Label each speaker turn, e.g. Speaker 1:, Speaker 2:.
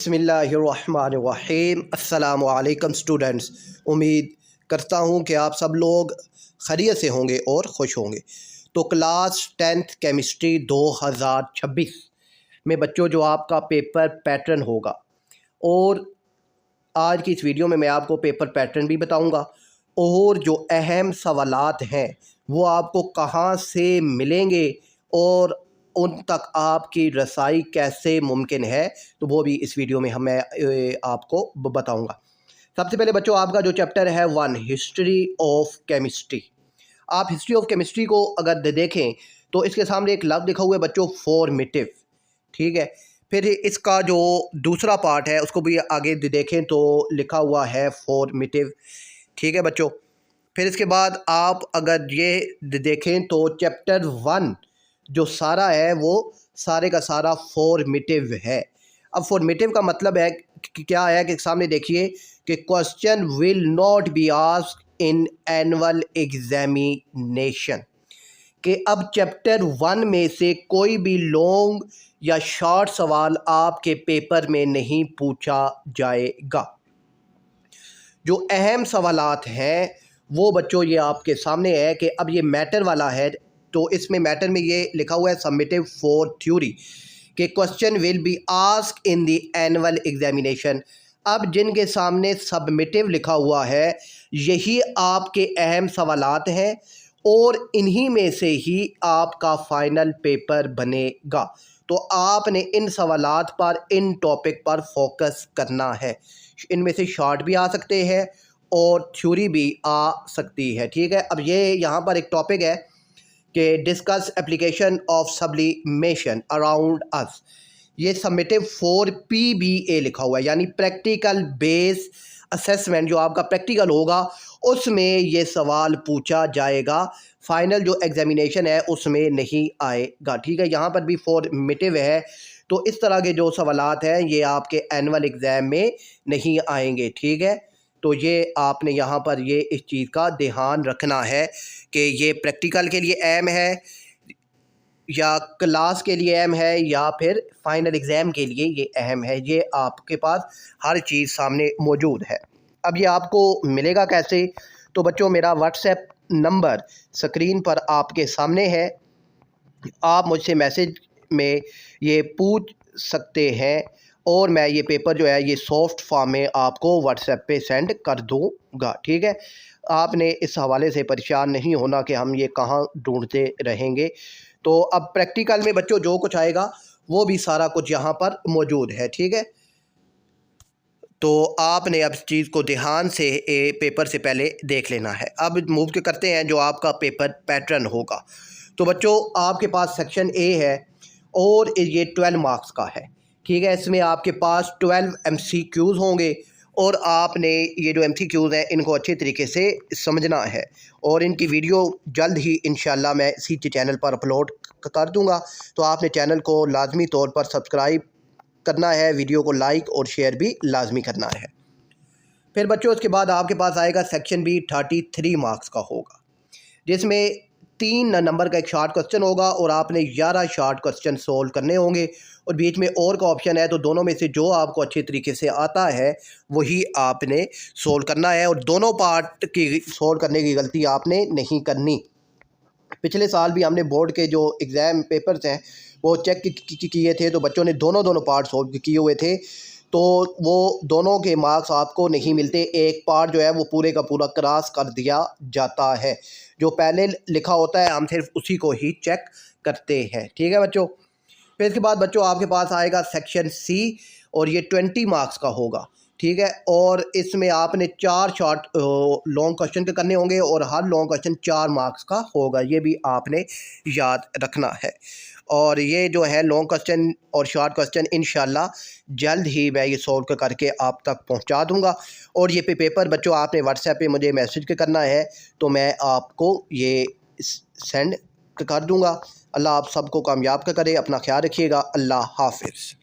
Speaker 1: बिस्मिल्लाहिर्रहमानिर्रहीम। अस्सलामु अलैकुम स्टूडेंट्स। उम्मीद करता हूँ कि आप सब लोग खैरियत से होंगे और खुश होंगे। तो क्लास 10th केमिस्ट्री 2026 में बच्चों जो आपका पेपर पैटर्न होगा, और आज की इस वीडियो में मैं आपको पेपर पैटर्न भी बताऊंगा और जो अहम सवालात हैं वो आपको कहाँ से मिलेंगे और उन तक आपकी रसाई कैसे मुमकिन है, तो वो भी इस वीडियो में मैं आपको बताऊंगा। सबसे पहले बच्चों आपका जो चैप्टर है 1 हिस्ट्री ऑफ केमिस्ट्री। आप हिस्ट्री ऑफ केमिस्ट्री को अगर देखें तो इसके सामने एक लफ्ज़ लिखा हुआ है बच्चों, फॉर्मेटिव। ठीक है, फिर इसका जो दूसरा पार्ट है उसको भी आगे देखें तो लिखा हुआ है फॉर्मेटिव। ठीक है बच्चों, फिर इसके बाद आप अगर ये देखें तो चैप्टर 1 जो सारा है वो सारे का सारा फॉर्मेटिव है। अब फॉर्मेटिव का मतलब है कि क्या है कि सामने देखिए कि question will not be asked in annual examination, कि अब चैप्टर 1 में से कोई भी लॉन्ग या शॉर्ट सवाल आपके पेपर में नहीं पूछा जाएगा। जो अहम सवालात हैं वो बच्चों ये आपके सामने है कि अब ये मैटर वाला है, तो इसमें मैटर में ये लिखा हुआ है सबमिटिव फॉर थ्योरी कि question will be asked in the annual examination. अब जिनके सामने सबमिटिव लिखा हुआ है यही आपके अहम सवालात हैं और इन्हीं में से ही आपका फाइनल पेपर बनेगा। तो आपने इन सवालात पर, इन टॉपिक पर फोकस करना है। इनमें से शॉर्ट भी आ सकते हैं और थ्योरी भी आ सकती है। ठीक है, अब ये यहाँ पर एक टॉपिक है कि discuss application of sublimation around us. ये सबमिटिव फॉर PBA लिखा हुआ है, यानी प्रैक्टिकल बेस असेसमेंट। जो आपका प्रैक्टिकल होगा उसमें ये सवाल पूछा जाएगा, फाइनल जो एग्जामिनेशन है उसमें नहीं आएगा। ठीक है, यहाँ पर भी फॉर्मेटिव है, तो इस तरह के जो सवालात हैं ये आपके एनुअल एग्ज़ाम में नहीं आएंगे। ठीक है, तो ये आपने यहाँ पर ये इस चीज़ का ध्यान रखना है कि ये प्रैक्टिकल के लिए अहम है या क्लास के लिए अहम है या फिर फाइनल एग्ज़ाम के लिए ये अहम है। ये आपके पास हर चीज़ सामने मौजूद है। अब ये आपको मिलेगा कैसे? तो बच्चों मेरा व्हाट्सएप नंबर स्क्रीन पर आपके सामने है, आप मुझसे मैसेज में ये पूछ सकते हैं और मैं ये पेपर जो है ये सॉफ्ट फॉर्म में आपको व्हाट्सएप पे सेंड कर दूँगा। ठीक है, आपने इस हवाले से परेशान नहीं होना कि हम ये कहाँ ढूंढते रहेंगे। तो अब प्रैक्टिकल में बच्चों जो कुछ आएगा वो भी सारा कुछ यहाँ पर मौजूद है। ठीक है, तो आपने अब इस चीज़ को ध्यान से पेपर से पहले देख लेना है। अब मूव करते हैं जो आपका पेपर पैटर्न होगा। तो बच्चों आपके पास सेक्शन ए है और ये 12 मार्क्स का है। ठीक है, इसमें आपके पास 12 MCQs होंगे और आपने ये जो MCQs हैं इनको अच्छे तरीके से समझना है और इनकी वीडियो जल्द ही इंशाल्लाह मैं इसी चैनल पर अपलोड कर दूंगा। तो आपने चैनल को लाजमी तौर पर सब्सक्राइब करना है, वीडियो को लाइक और शेयर भी लाजमी करना है। फिर बच्चों उसके बाद आपके पास आएगा सेक्शन बी, 33 मार्क्स का होगा, जिसमें 3 नंबर का एक शॉर्ट क्वेश्चन होगा और आपने 11 शॉर्ट क्वेश्चन सोल्व करने होंगे और बीच में और का ऑप्शन है। तो दोनों में से जो आपको अच्छे तरीके से आता है वही आपने सोल्व करना है और दोनों पार्ट की सोल्व करने की गलती आपने नहीं करनी। पिछले साल भी हमने बोर्ड के जो एग्ज़ाम पेपर्स हैं वो चेक किए थे, तो बच्चों ने दोनों पार्ट सोल्व किए हुए थे, तो वो दोनों के मार्क्स आपको नहीं मिलते। एक पार्ट जो है वो पूरे का पूरा क्रॉस कर दिया जाता है, जो पहले लिखा होता है हम सिर्फ उसी को ही चेक करते हैं। ठीक है बच्चों, फिर इसके बाद बच्चों आपके पास आएगा सेक्शन सी और ये 20 मार्क्स का होगा। ठीक है, और इसमें आपने 4 शॉर्ट लॉन्ग क्वेश्चन के करने होंगे और हर लॉन्ग क्वेश्चन 4 मार्क्स का होगा, ये भी आपने याद रखना है। और ये जो है लॉन्ग क्वेश्चन और शॉर्ट क्वेश्चन इंशाल्लाह जल्द ही मैं ये सॉल्व करके आप तक पहुंचा दूंगा। और ये पेपर बच्चों आपने व्हाट्सएप पे मुझे मैसेज करना है तो मैं आपको ये सेंड कर दूंगा। अल्लाह आप सबको कामयाब करे, अपना ख्याल रखिएगा। अल्लाह हाफिज़।